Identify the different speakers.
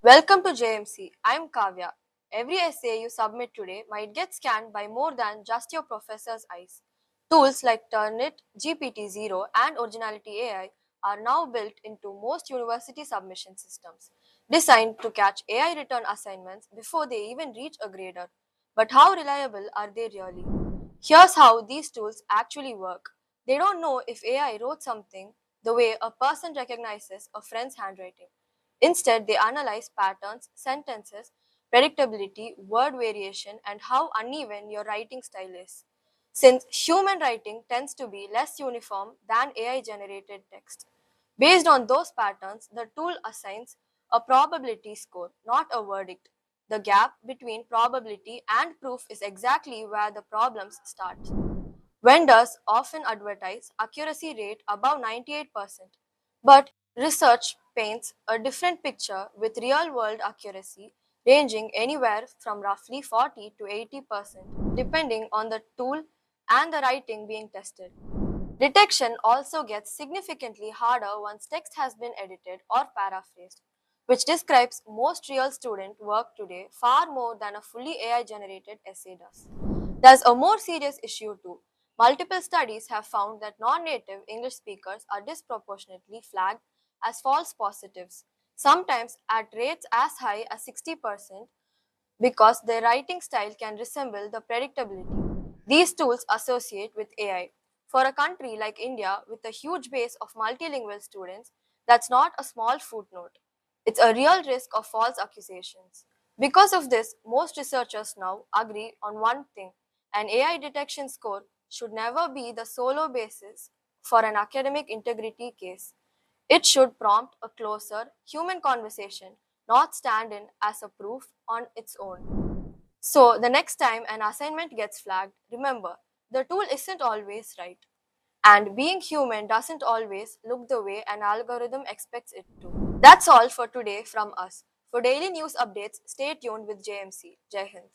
Speaker 1: Welcome to JMC. I'm Kavya. Every essay you submit today might get scanned by more than just your professor's eyes. Tools like Turnitin, GPT-0, and Originality AI are now built into most university submission systems, designed to catch AI return assignments before they even reach a grader. But how reliable are they really? Here's how these tools actually work. They don't know if AI wrote something the way a person recognizes a friend's handwriting. Instead, they analyze patterns, sentences, predictability, word variation, and how uneven your writing style is. Since human writing tends to be less uniform than AI generated text. Based on those patterns, the tool assigns a probability score, not a verdict. The gap between probability and proof is exactly where the problems start. Vendors often advertise accuracy rate above 98%, but research paints a different picture with real-world accuracy ranging anywhere from roughly 40 to 80% depending on the tool and the writing being tested. Detection also gets significantly harder once text has been edited or paraphrased, which describes most real student work today far more than a fully AI generated essay does. There's a more serious issue too. Multiple studies have found that non native English speakers are disproportionately flagged as false positives, sometimes at rates as high as 60%, because their writing style can resemble the predictability these tools associate with AI. For a country like India with a huge base of multilingual students, that's not a small footnote. It's a real risk of false accusations. Because of this, most researchers now agree on one thing: an AI detection score should never be the solo basis for an academic integrity case. It should prompt a closer human conversation, not stand in as a proof on its own. So, the next time an assignment gets flagged, remember the tool isn't always right. And being human doesn't always look the way an algorithm expects it to. That's all for today from us. For daily news updates, stay tuned with JMC. Jai Hind.